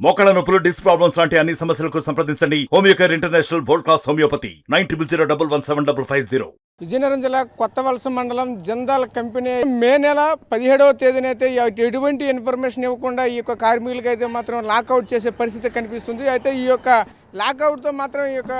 మోకాళ్ళ నొప్పులు, disc problems లాంటి అన్ని సమస్యలకు సంప్రదించండి Homeocare international world class homeopathy 9001175550. Vizianagaram జిల్లా కొత్తవలస మండలం జిందాల్ కంపెనీ మే నెల 17వ తేదీనైతే ఎటువంటి ఇన్ఫర్మేషన్ ఇవ్వకుండా ఈ యొక్క కార్మికులకి అయితే మాత్రం లాకౌట్ చేసే పరిస్థితి కనిపిస్తుంది. అయితే ఈ యొక్క లాకౌట్తో మాత్రం ఈ యొక్క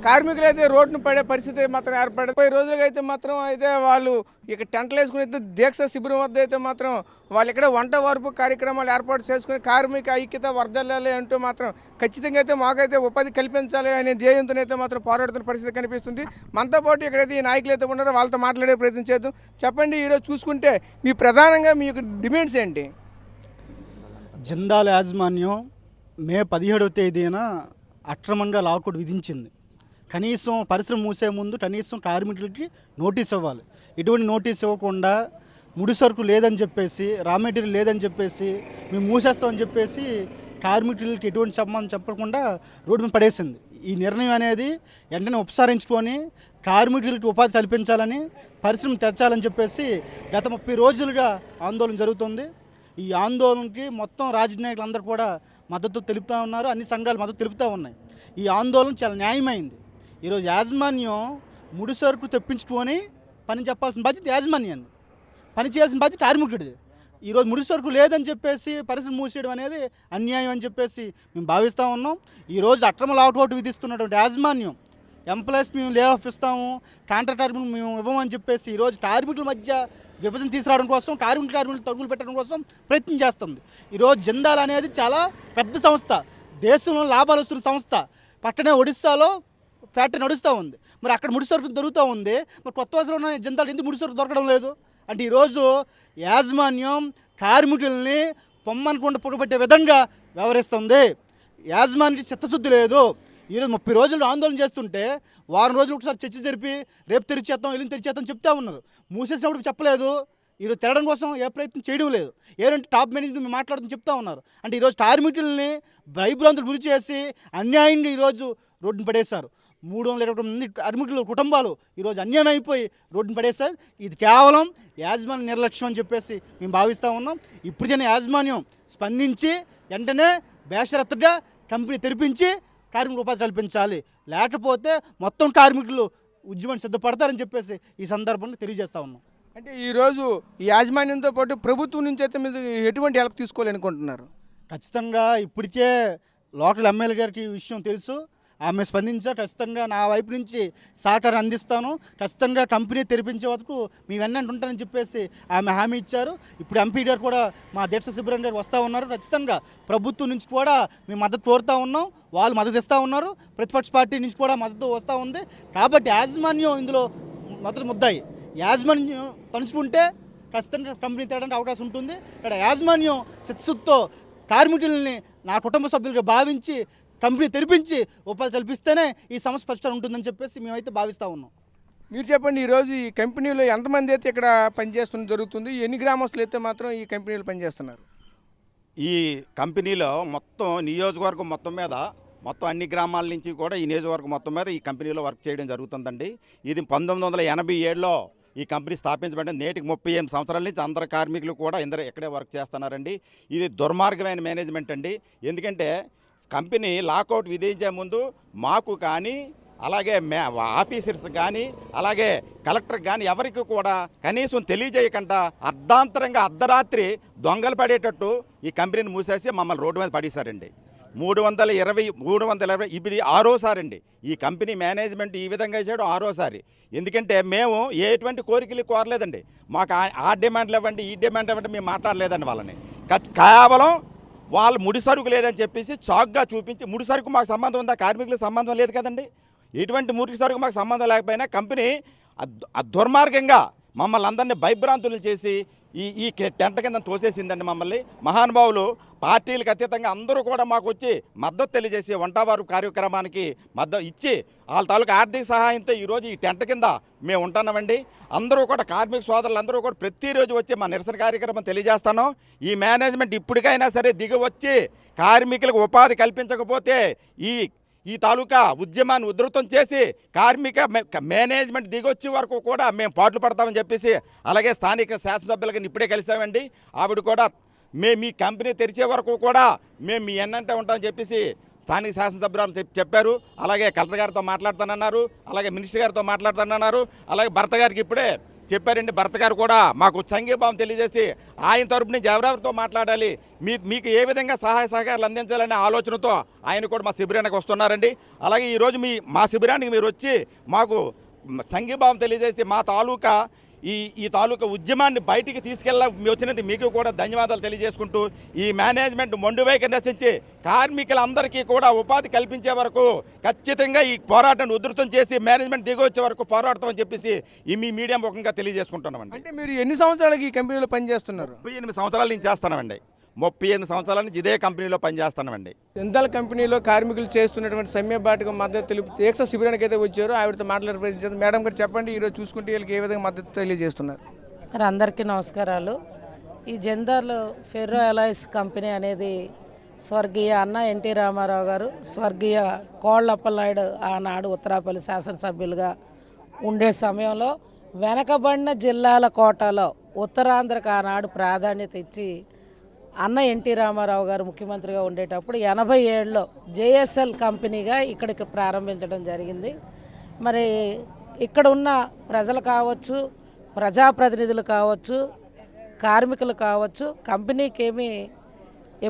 కార్మికులు అయితే రోడ్డును పడే పరిస్థితి మాత్రం ఏర్పడింది. 10 రోజులుగా అయితే మాత్రం అయితే వాళ్ళు ఇక టెంట్లు వేసుకుని అయితే దీక్ష శిబిరం వద్ద అయితే మాత్రం వాళ్ళు ఇక్కడ వంట వార్పు కార్యక్రమాలు ఏర్పాటు చేసుకుని కార్మిక ఐక్యత వర్ధిల్లాలి అంటూ మాత్రం ఖచ్చితంగా అయితే మాకైతే ఉపాధి కల్పించాలి అనే ధ్యేయంతో అయితే మాత్రం పోరాడుతున్న పరిస్థితి కనిపిస్తుంది. మనతో పాటు ఇక్కడైతే ఈ నాయకులు అయితే ఉన్నారో వాళ్ళతో మాట్లాడే ప్రయత్నం చేద్దాం. చెప్పండి, ఈరోజు చూసుకుంటే మీ ప్రధానంగా మీ యొక్క డిమాండ్స్ ఏంటి? జిందాల్ యాజమాన్యం మే 17వ తేదీన అక్రమంగా లాకౌట్ విధించింది. కనీసం పరిశ్రమ మూసే ముందు కనీసం కార్మికులకి నోటీస్ ఇవ్వాలి. ఇటువంటి నోటీస్ ఇవ్వకుండా ముడి సరుకు లేదని చెప్పేసి, రా మెటీరియల్ లేదని చెప్పేసి మేము మూసేస్తామని చెప్పేసి కార్మికులకి ఎటువంటి సంబంధం చెప్పకుండా రోడ్డు మీద పడేసింది. ఈ నిర్ణయం అనేది వెంటనే ఉపసంహరించుకొని కార్మికులకి ఉపాధి కల్పించాలని, పరిశ్రమ తెచ్చాలని చెప్పేసి గత 30 రోజులుగా ఆందోళన జరుగుతుంది. ఈ ఆందోళనకి మొత్తం రాజకీయ నాయకులు అందరూ కూడా మద్దతు తెలుపుతూ ఉన్నారు. అన్ని సంఘాలు మద్దతు తెలుపుతూ ఉన్నాయి. ఈ ఆందోళన చాలా న్యాయమైంది. ఈరోజు యాజమాన్యం ముడి సరుకు తెప్పించుకొని పని చెప్పాల్సిన బాధ్యత యాజమాన్యం, పని చేయాల్సిన బాధ్యత కార్మికుడిది. ఈరోజు ముడి సరుకు లేదని చెప్పేసి పరిశ్రమ మూసేయడం అనేది అన్యాయం అని చెప్పేసి మేము భావిస్తూ ఉన్నాం. ఈరోజు అక్రమ లాకౌట్ విధిస్తున్నటువంటి యాజమాన్యం ఎంప్లాయీస్ మేము లే ఆఫ్ ఇస్తాము, కాంట్రాక్ట్ మేము ఇవ్వమని చెప్పేసి ఈరోజు కార్మికుల మధ్య విభజన తీసుకురావడం కోసం, కార్మికులు తగ్గులు పెట్టడం కోసం ప్రయత్నం చేస్తుంది. ఈరోజు జిందాల్ అనేది చాలా పెద్ద సంస్థ, దేశంలో లాభాలు వస్తున్న సంస్థ. పక్కనే ఒడిస్సాలో ఫ్యాక్టరీ నడుస్తూ ఉంది. మరి అక్కడ ముడి సరుకు దొరుకుతూ ఉంది. మరి కొత్త వలసలో ఉన్న జిందాల్ ఎందుకు ముడి సరుకు దొరకడం లేదు అంటే ఈరోజు యాజమాన్యం కార్మికుల్ని పొమ్మనకుండా పుట్టబెట్టే విధంగా వ్యవహరిస్తుంది. యాజమాన్యానికి చిత్తశుద్ధి లేదు. ఈరోజు 30 రోజులు ఆందోళన చేస్తుంటే వారం రోజులు ఒకసారి చర్చ జరిపి రేపు తెరిచేస్తాం, ఎల్లుండి తెరిచేస్తాం చెప్తా ఉన్నారు. మూసేసినప్పుడు చెప్పలేదు. ఈరోజు తెరడం కోసం ఏ ప్రయత్నం చేయడం లేదు. ఏంటంటే టాప్ మేనేజ్మెంట్ మేము మాట్లాడుతూ చెప్తా ఉన్నారు. అంటే ఈరోజు కార్మికుల్ని భయభ్రాంతులు గురి చేసి అన్యాయంగా ఈరోజు రోడ్డును పడేశారు. 320 మంది కార్మికుల కుటుంబాలు ఈరోజు అన్యాయం అయిపోయి రోడ్డును పడేశారు. ఇది కేవలం యాజమాన్య నిర్లక్ష్యం అని చెప్పేసి మేము భావిస్తూ ఉన్నాం. ఇప్పటికైనా యాజమాన్యం స్పందించి వెంటనే బేషరతుగా కంపెనీ తెరిపించి కార్మికుల ఉపాధి కల్పించాలి. లేకపోతే మొత్తం కార్మికులు ఉద్యమాన్ని సిద్ధపడతారని చెప్పేసి ఈ సందర్భంలో తెలియజేస్తూ ఉన్నాం. అంటే ఈరోజు ఈ యాజమాన్యంతో పాటు ప్రభుత్వం నుంచి అయితే మీరు ఎటువంటి హెల్ప్ తీసుకోవాలనుకుంటున్నారు? ఖచ్చితంగా ఇప్పటికే లోకల్ ఎమ్మెల్యే గారికి ఈ విషయం తెలుసు. ఆమె స్పందించా ఖచ్చితంగా నా వైపు నుంచి సహకారం అందిస్తాను, ఖచ్చితంగా కంపెనీ తెరిపించే వరకు మీ వెన్నంటి ఉంటానని చెప్పేసి ఆమె హామీ ఇచ్చారు. ఇప్పుడు ఎంపీ గారు కూడా మా దీక్ష శిబిరం గారు వస్తూ ఉన్నారు. ఖచ్చితంగా ప్రభుత్వం నుంచి కూడా మేము మద్దతు కోరుతూ ఉన్నాం, వాళ్ళు మద్దతు ఇస్తూ ఉన్నారు. ప్రతిపక్ష పార్టీ నుంచి కూడా మద్దతు వస్తూ ఉంది. కాబట్టి యాజమాన్యం ఇందులో మొదటి ముద్దాయి. యాజమాన్యం తలుచుకుంటే ఖచ్చితంగా కంపెనీ తేడానికి అవకాశం ఉంటుంది. ఇక్కడ యాజమాన్యం చిత్తశుద్ధితో కార్మికుల్ని నా కుటుంబ సభ్యులుగా భావించి కంపెనీ తెరిపించి ఉపాధి కల్పిస్తేనే ఈ సమస్య పరిష్కారం ఉంటుందని చెప్పేసి మేమైతే భావిస్తూ ఉన్నాం. మీరు చెప్పండి, ఈరోజు ఈ కంపెనీలో ఎంతమంది అయితే ఇక్కడ పనిచేస్తున్న జరుగుతుంది, ఎన్ని గ్రామస్తులు అయితే మాత్రం ఈ కంపెనీలో పనిచేస్తున్నారు? ఈ కంపెనీలో మొత్తం నియోజకవర్గం మొత్తం మీద మొత్తం అన్ని గ్రామాల నుంచి కూడా ఈ నియోజకవర్గం మొత్తం మీద ఈ కంపెనీలో వర్క్ చేయడం జరుగుతుందండి. ఇది 1987లో ఈ కంపెనీ స్థాపించబడింది. నేటికి 38 సంవత్సరాల నుంచి అందరు కార్మికులు కూడా ఇక్కడే వర్క్ చేస్తున్నారండి. ఇది దుర్మార్గమైన మేనేజ్మెంట్ అండి. ఎందుకంటే కంపెనీ లాకౌట్ విధించే ముందు మాకు కానీ, అలాగే ఆఫీసర్స్ కానీ, అలాగే కలెక్టర్కి కానీ ఎవరికి కూడా కనీసం తెలియజేయకుండా అర్ధాంతరంగా అర్ధరాత్రి దొంగలు పడేటట్టు ఈ కంపెనీని మూసేసి మమ్మల్ని రోడ్డు మీద పడేశారండి. 320 ఇది 6వసారి అండి. ఈ కంపెనీ మేనేజ్మెంట్ ఈ విధంగా చేయడం 6వసారి. ఎందుకంటే మేము ఎటువంటి కోరికలు కోరలేదండి. మాకు ఆ డిమాండ్లు ఇవ్వండి, ఈ డిమాండ్ ఇవ్వండి మేము మాట్లాడలేదండి వాళ్ళని. కేవలం వాళ్ళు ముడి సరుకు లేదని చెప్పేసి చాక్గా చూపించి, ముడి సరుకు మాకు సంబంధం ఉందా? కార్మికులకు సంబంధం లేదు కదండి. ఎటువంటి ముడి సరుకు మాకు సంబంధం లేకపోయినా కంపెనీ దుర్మార్గంగా మమ్మల్ని అందరినీ భయభ్రాంతులు చేసి ఈ టెంట కింద తోసేసిందండి మమ్మల్ని. మహానుభావులు పార్టీలకు అతీతంగా అందరూ కూడా మాకు వచ్చి మద్దతు తెలియజేసి వంటవారు కార్యక్రమానికి మద్దతు ఇచ్చి వాళ్ళ తాలూకు ఆర్థిక సహాయంతో ఈరోజు ఈ టెంట కింద మేము ఉంటున్నామండి. అందరూ కూడా కార్మిక సోదరులు అందరూ కూడా ప్రతిరోజు వచ్చి మా నిరసన కార్యక్రమం తెలియజేస్తాను. ఈ మేనేజ్మెంట్ ఇప్పటికైనా సరే దిగి వచ్చి కార్మికులకు ఉపాధి కల్పించకపోతే ఈ తాలూకా ఉద్యమాన్ని ఉధృతం చేసి కార్మిక మేనేజ్మెంట్ దిగొచ్చే వరకు కూడా మేము పాటులు పడతామని చెప్పేసి, అలాగే స్థానిక శాసనసభ్యులకి ఇప్పుడే కలిసామండి. ఆవిడ కూడా మేము మీ కంపెనీ తెరిచే వరకు కూడా మేము మీ ఎన్నంటే ఉంటామని చెప్పేసి స్థానిక శాసనసభ్యురాలు చెప్పారు. అలాగే కలెక్టర్ గారితో మాట్లాడుతానన్నారు, అలాగే మినిస్టర్ గారితో మాట్లాడుతానన్నారు, అలాగే భర్త గారికి ఇప్పుడే చెప్పారండి. భర్త గారు కూడా మాకు సంఘీభావం తెలియజేసి ఆయన తరపు నుంచి ఎవరెవరితో మాట్లాడాలి, మీకు ఏ విధంగా సహాయ సహకారాలు అందించాలనే ఆలోచనతో ఆయన కూడా మా శిబిరానికి వస్తున్నారండి. అలాగే ఈరోజు మా శిబిరానికి మీరు వచ్చి మాకు సంఘీభావం తెలియజేసి మా తాలూకా ఈ తాలూకా ఉద్యమాన్ని బయటికి వచ్చినది మీకు కూడా ధన్యవాదాలు తెలియజేసుకుంటూ, ఈ మేనేజ్మెంట్ మొండి వైఖరి నశించి కార్మికులందరికీ కూడా ఉపాధి కల్పించే వరకు ఖచ్చితంగా ఈ పోరాటాన్ని ఉధృతం చేసి మేనేజ్మెంట్ దిగి వచ్చే వరకు పోరాడతామని చెప్పేసి మీ మీడియా ముఖంగా తెలియజేసుకుంటున్నామండి. అంటే మీరు ఎన్ని సంవత్సరాలకి ఈ కంపెనీలో పనిచేస్తున్నారు? 38 సంవత్సరాల నుంచి చేస్తామండి. 38 సంవత్సరాల నుంచి ఇదే కంపెనీలో పనిచేస్తామండి. జిందాల్ కంపెనీలో కార్మికులు చేస్తున్నటువంటి సమ్మె బాటకు మద్దతు తెలుపు దీక్ష శిబిరానికి అయితే వచ్చారు. ఆవిడతో మాట్లాడే మేడం గారు చెప్పండి, ఈరోజు చూసుకుంటే వీళ్ళకి ఏ విధంగా మద్దతు తెలియజేస్తున్నారు? మరి అందరికీ నమస్కారాలు. ఈ జిందాల్ ఫెర్రో అలాయ్స్ కంపెనీ అనేది స్వర్గీయ అన్న ఎన్టీ రామారావు గారు, స్వర్గీయ కోళ్ళప్పలనాయుడు ఆనాడు ఉత్తరాపల్లి శాసనసభ్యులుగా ఉండే సమయంలో వెనకబడిన జిల్లాల కోటాలో ఉత్తరాంధ్రకు ఆనాడు ప్రాధాన్యత ఇచ్చి అన్న ఎన్టీ రామారావు గారు ముఖ్యమంత్రిగా ఉండేటప్పుడు 87లో జేఎస్ఎల్ కంపెనీగా ఇక్కడికి ప్రారంభించడం జరిగింది. మరి ఇక్కడ ఉన్న ప్రజలు కావచ్చు, ప్రజాప్రతినిధులు కావచ్చు, కార్మికులు కావచ్చు, కంపెనీకి ఏమీ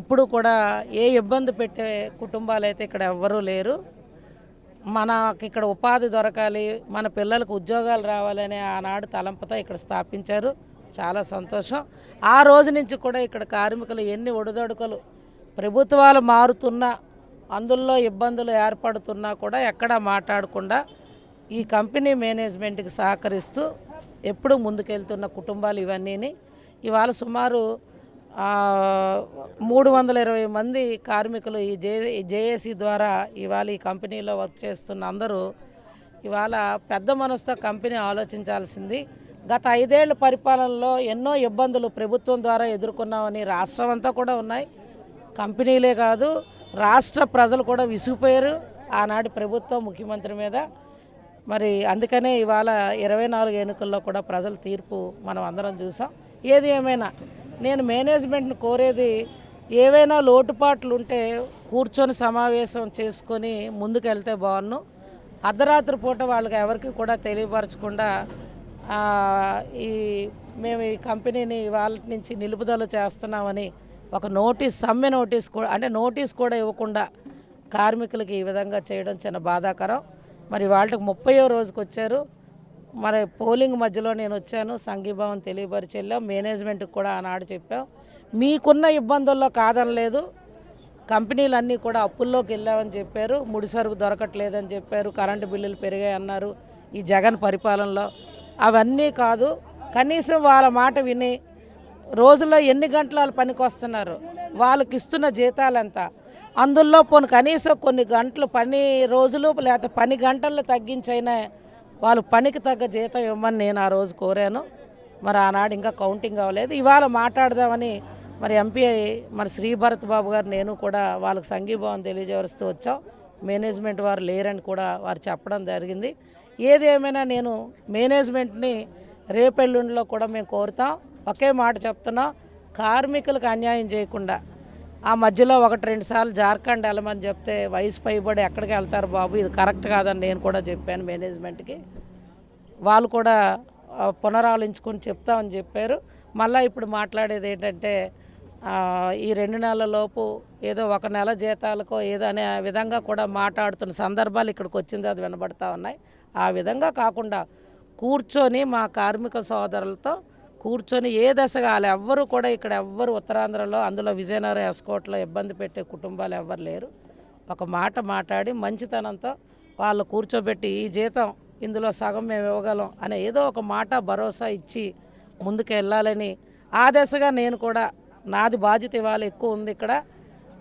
ఎప్పుడు కూడా ఏ ఇబ్బంది పెట్టే కుటుంబాలు అయితే ఇక్కడ ఎవ్వరూ లేరు. మనకి ఇక్కడ ఉపాధి దొరకాలి, మన పిల్లలకు ఉద్యోగాలు రావాలనే ఆనాడు తలంపుతో ఇక్కడ స్థాపించారు. చాలా సంతోషం. ఆ రోజు నుంచి కూడా ఇక్కడ కార్మికులు ఎన్ని ఒడిదొడుకులు ప్రభుత్వాలు మారుతున్నా, అందులో ఇబ్బందులు ఏర్పడుతున్నా కూడా ఎక్కడా మాట్లాడకుండా ఈ కంపెనీ మేనేజ్మెంట్కి సహకరిస్తూ ఎప్పుడూ ముందుకెళ్తున్న కుటుంబాలు ఇవన్నీని. ఇవాళ సుమారు 320 మంది కార్మికులు ఈ జేఏసీ ద్వారా ఇవాళ ఈ కంపెనీలో వర్క్ చేస్తున్న అందరూ ఇవాళ పెద్ద మనసుతో కంపెనీ ఆలోచించాల్సింది. గత 5 ఏళ్ల పరిపాలనలో ఎన్నో ఇబ్బందులు ప్రభుత్వం ద్వారా ఎదుర్కొన్నామని రాష్ట్రం అంతా కూడా ఉన్నాయి. కంపెనీలే కాదు, రాష్ట్ర ప్రజలు కూడా విసిగిపోయారు ఆనాటి ప్రభుత్వం ముఖ్యమంత్రి మీద. మరి అందుకనే ఇవాళ 24 ఎన్నికల్లో కూడా ప్రజల తీర్పు మనం అందరం చూసాం. ఏది ఏమైనా నేను మేనేజ్మెంట్ని కోరేది, ఏవైనా లోటుపాట్లు ఉంటే కూర్చొని సమావేశం చేసుకొని ముందుకు వెళ్తే బాగున్ను. అర్ధరాత్రి పూట వాళ్ళకి ఎవరికి కూడా తెలియపరచకుండా మేము ఈ కంపెనీని వాళ్ళ నుంచి నిలుపుదల చేస్తున్నామని ఒక సమ్మె నోటీస్ కూడా, అంటే నోటీస్ కూడా ఇవ్వకుండా కార్మికులకి ఈ విధంగా చేయడం చాలా బాధాకరం. మరి వాళ్ళకి 30వ రోజుకి వచ్చారు. మరి పోలింగ్ మధ్యలో నేను వచ్చాను, సంఘీభావం తెలియపరిచి వెళ్ళాం. మేనేజ్మెంట్కి కూడా ఆనాడు చెప్పాం, మీకున్న ఇబ్బందుల్లో కాదనలేదు, కంపెనీలన్నీ కూడా అప్పుల్లోకి వెళ్ళామని చెప్పారు, ముడిసరుకు దొరకట్లేదని చెప్పారు, కరెంటు బిల్లులు పెరిగాయి అన్నారు ఈ జగన్ పరిపాలనలో. అవన్నీ కాదు, కనీసం వాళ్ళ మాట విని రోజుల్లో ఎన్ని గంటలు వాళ్ళు పనికి వస్తున్నారు, వాళ్ళకి ఇస్తున్న జీతాలు ఎంత, అందులో కనీసం కొన్ని గంటలు పని రోజులు లేకపోతే పని గంటలు తగ్గించైనా వాళ్ళు పనికి తగ్గ జీతం ఇవ్వమని నేను ఆ రోజు కోరాను. మరి ఆనాడు ఇంకా కౌంటింగ్ అవ్వలేదు. ఇవాళ మాట్లాడదామని మరి ఎంపీ మరి శ్రీభరత్ బాబు గారు నేను కూడా వాళ్ళకి సంఘీభావం తెలియజేస్తూ వచ్చాం. మేనేజ్మెంట్ వారు లేరని కూడా వారు చెప్పడం జరిగింది. ఏది ఏమైనా నేను మేనేజ్మెంట్ని రేపెల్లుండిలో కూడా మేము కోరుతాం. ఒకే మాట చెప్తున్నాం, కార్మికులకు అన్యాయం చేయకుండా ఆ మధ్యలో 1-2 సార్లు జార్ఖండ్ వెళ్ళమని చెప్తే వయసు పైబడి ఎక్కడికి వెళ్తారు బాబు, ఇది కరెక్ట్ కాదని నేను కూడా చెప్పాను మేనేజ్మెంట్కి. వాళ్ళు కూడా పునరాలోచించుకొని చెప్తామని చెప్పారు. మళ్ళీ ఇప్పుడు మాట్లాడేది ఏంటంటే ఈ 2 నెలల లోపు ఏదో 1 నెల జీతాలకో ఏదో అనే విధంగా కూడా మాట్లాడుతున్న సందర్భాలు ఇక్కడికి వచ్చింది, అది వినబడతా ఉన్నాయి. ఆ విధంగా కాకుండా కూర్చొని మా కార్మిక సోదరులతో కూర్చొని ఏ దశగా వాళ్ళు ఎవ్వరు కూడా ఇక్కడ ఎవ్వరు ఉత్తరాంధ్రలో, అందులో విజయనగరం ఎస్కోట్లో ఇబ్బంది పెట్టే కుటుంబాలు ఎవ్వరు లేరు. ఒక మాట మాట్లాడి మంచితనంతో వాళ్ళు కూర్చోబెట్టి ఈ జీతం ఇందులో సగం మేము ఇవ్వగలం అనే ఏదో ఒక మాట భరోసా ఇచ్చి ముందుకు వెళ్ళాలని ఆ దశగా నేను కూడా, నాది బాధ్యత ఇవాళ ఎక్కువ ఉంది ఇక్కడ.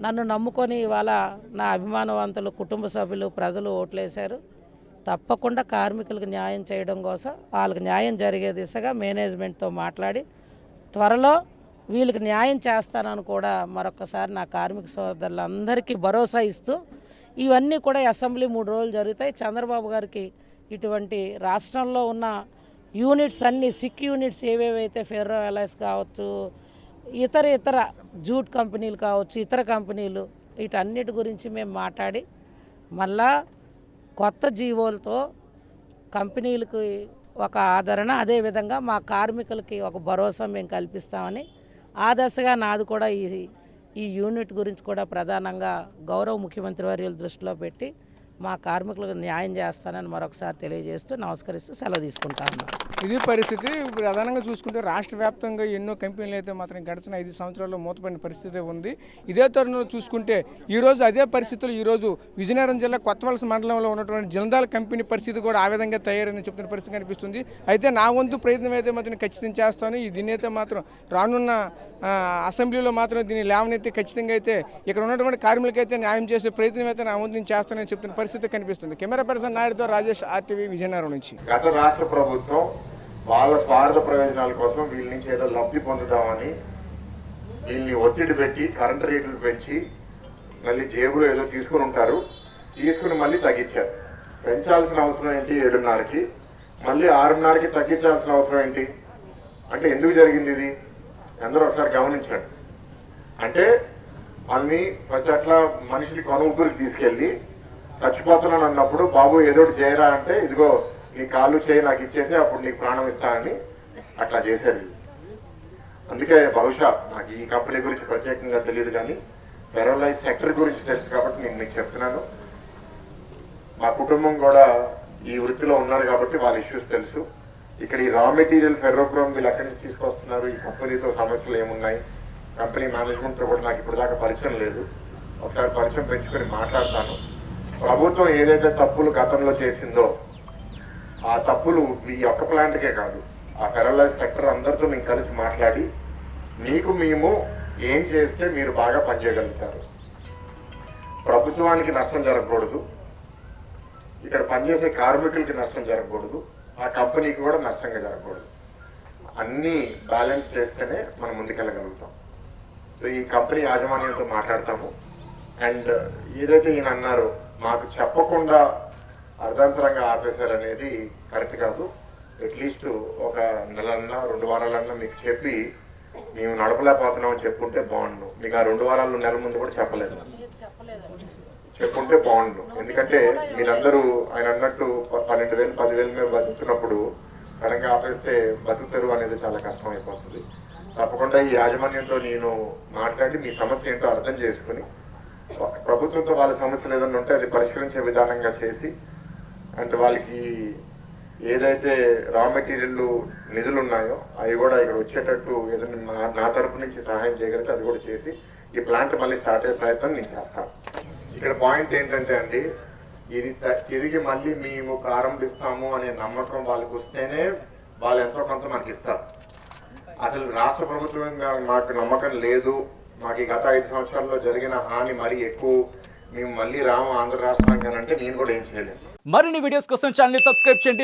నన్ను నమ్ముకొని ఇవాళ నా అభిమానవంతులు, కుటుంబ సభ్యులు, ప్రజలు ఓట్లేశారు. తప్పకుండా కార్మికులకు న్యాయం చేయడం కోసం, వాళ్ళకి న్యాయం జరిగే దిశగా మేనేజ్మెంట్తో మాట్లాడి త్వరలో వీళ్ళకి న్యాయం చేస్తానని కూడా మరొకసారి నా కార్మిక సోదరులందరికీ భరోసా ఇస్తూ, ఇవన్నీ కూడా అసెంబ్లీ 3 రోజులు జరుగుతాయి. చంద్రబాబు గారికి ఇటువంటి రాష్ట్రంలో ఉన్న యూనిట్స్ అన్నీ, సిక్ యూనిట్స్ ఏవేవైతే ఫెర్రో అలాయ్స్ కావచ్చు, ఇతర జూట్ కంపెనీలు కావచ్చు, ఇతర కంపెనీలు వీటన్నిటి గురించి మేము మాట్లాడి మళ్ళా కొత్త జీవోలతో కంపెనీలకు ఒక ఆదరణ, అదేవిధంగా మా కార్మికులకి ఒక భరోసా మేము కల్పిస్తామని ఆ దశగా నాది కూడా ఈ యూనిట్ గురించి కూడా ప్రధానంగా గౌరవ ముఖ్యమంత్రి వర్యుల దృష్టిలో పెట్టి మా కార్మికులకు న్యాయం చేస్తానని మరొకసారి తెలియజేస్తూ నమస్కరిస్తూ సెలవు తీసుకుంటా ఉన్నాను. ఇది పరిస్థితి. ప్రధానంగా చూసుకుంటే రాష్ట్ర వ్యాప్తంగా ఎన్నో కంపెనీలు అయితే మాత్రం గడిచిన 5 సంవత్సరాల్లో మూతపడిన పరిస్థితి ఉంది. ఇదే తరుణంలో చూసుకుంటే ఈరోజు అదే పరిస్థితులు ఈరోజు విజయనగరం జిల్లా కొత్తవలస మండలంలో ఉన్నటువంటి జిందాల్ కంపెనీ పరిస్థితి కూడా ఆ విధంగా తయారని చెప్తున్న పరిస్థితి కనిపిస్తుంది. అయితే నా వంతు ప్రయత్నం అయితే మాత్రం ఖచ్చితంగా చేస్తాను. దీన్ని అయితే మాత్రం రానున్న అసెంబ్లీలో మాత్రం దీన్ని లేవనైతే ఖచ్చితంగా అయితే ఇక్కడ ఉన్నటువంటి కార్మికులకైతే న్యాయం చేసే ప్రయత్నం అయితే నా వంతు నేను చేస్తానని చెప్తున్న పరిస్థితి కనిపిస్తుంది. కెమెరా పర్సన్ నాయుడుతో రాజేష్, RTV, విజయనగరం నుంచి. గత రాష్ట్ర ప్రభుత్వం వాళ్ళ స్వార్థ ప్రయోజనాల కోసం వీళ్ళ నుంచి ఏదో లబ్ధి పొందుతామని వీళ్ళని ఒత్తిడి పెట్టి కరెంట్ రేట్లు పెంచి మళ్ళీ జేబులో ఏదో తీసుకుని ఉంటారు, తీసుకుని మళ్ళీ తగ్గించారు. పెంచాల్సిన అవసరం ఏంటి 7:30కి, మళ్ళీ 6:30కి తగ్గించాల్సిన అవసరం ఏంటి అంటే ఎందుకు జరిగింది ఇది అందరూ ఒకసారి గమనించండి. అంటే అన్ని ఫస్ట్ అట్లా మనిషిని కొనుగోలుకి తీసుకెళ్ళి చచ్చిపోతున్నాను అన్నప్పుడు బాబు ఏదో ఒకటి చేయరా అంటే ఇదిగో నీ కాళ్ళు చేయి నాకు ఇచ్చేసి అప్పుడు నీకు ప్రాణం ఇస్తానని అట్లా చేశారు. అందుకే బహుశా నాకు ఈ కంపెనీ గురించి ప్రత్యేకంగా తెలియదు, కానీ ఫెరోలైజ్ సెక్టర్ గురించి తెలుసు కాబట్టి నేను మీకు చెప్తున్నాను. మా కుటుంబం కూడా ఈ వృత్తిలో ఉన్నారు కాబట్టి వాళ్ళ ఇష్యూస్ తెలుసు. ఇక్కడ ఈ రా మెటీరియల్ ఫెర్రోక్రోమ్ వీళ్ళు ఎక్కడి నుంచి తీసుకొస్తున్నారు, ఈ కంపెనీతో సమస్యలు ఏమున్నాయి, కంపెనీ మేనేజ్మెంట్తో కూడా నాకు ఇప్పుడు దాకా పరిచయం లేదు. ఒకసారి పరిచయం పెంచుకొని మాట్లాడతాను. ప్రభుత్వం ఏదైతే తప్పులు గతంలో చేసిందో ఆ తప్పులు ఈ ఒక్క ప్లాంట్కే కాదు, ఆ ఫెరోలైజ్ సెక్టర్ అందరితో మేము కలిసి మాట్లాడి మీకు మేము ఏం చేస్తే మీరు బాగా పనిచేయగలుగుతారు, ప్రభుత్వానికి నష్టం జరగకూడదు, ఇక్కడ పనిచేసే కార్మికులకి నష్టం జరగకూడదు, ఆ కంపెనీకి కూడా నష్టంగా జరగకూడదు, అన్నీ బ్యాలెన్స్ చేస్తేనే మనం ముందుకెళ్ళగలుగుతాం. సో ఈ కంపెనీ యాజమాన్యంతో మాట్లాడతాము. అండ్ ఏదైతే ఈయన అన్నారో మాకు చెప్పకుండా అర్ధాంతరంగా ఆపేశారనేది కరెక్ట్ కాదు. అట్లీస్ట్ ఒక నెలన్నా 2 వారాలన్నా మీకు చెప్పి మేము నడపలేకపోతున్నామని చెప్పుకుంటే బాగుండు. మీకు ఆ 2 వారాలు నెల ముందు కూడా చెప్పలేదు, చెప్పుకుంటే బాగుండు. ఎందుకంటే మీరందరూ ఆయన అన్నట్టు 12,000 10,000 మీద బతుకుతున్నప్పుడు సడన్గా ఆపేస్తే బతుకుతారు అనేది చాలా కష్టం అయిపోతుంది. తప్పకుండా ఈ యాజమాన్యంతో నేను మాట్లాడి మీ సమస్య ఏంటో అర్థం చేసుకుని ప్రభుత్వంతో వాళ్ళ సమస్యలు ఏదైనా ఉంటే అది పరిష్కరించే విధానంగా చేసి, అంటే వాళ్ళకి ఏదైతే రా మెటీరియల్ నిధులు ఉన్నాయో అవి కూడా ఇక్కడ వచ్చేటట్టు ఏదైనా నా తరపు నుంచి సహాయం చేయగలిగితే అది కూడా చేసి ఈ ప్లాంట్ మళ్ళీ స్టార్ట్ అయ్యే ప్రయత్నం నేను చేస్తాను. ఇక్కడ పాయింట్ ఏంటంటే అండి, ఇది తిరిగి మళ్ళీ మేము ప్రారంభిస్తాము అనే నమ్మకం వాళ్ళకి వస్తేనే వాళ్ళు ఎంతో కొంత మనకి ఇస్తారు. అసలు రాష్ట్ర ప్రభుత్వం మాకు నమ్మకం లేదు, మాకు ఈ గత 5 సంవత్సరాల్లో జరిగిన హాని మరీ ఎక్కువ, మేము మళ్ళీ రాము ఆంధ్ర రాష్ట్రానికి అంటే నేను కూడా ఏం చేయలేను. మరిన్ని వీడియోస్ కోసం ఛానల్ ని సబ్స్క్రైబ్ చేయండి.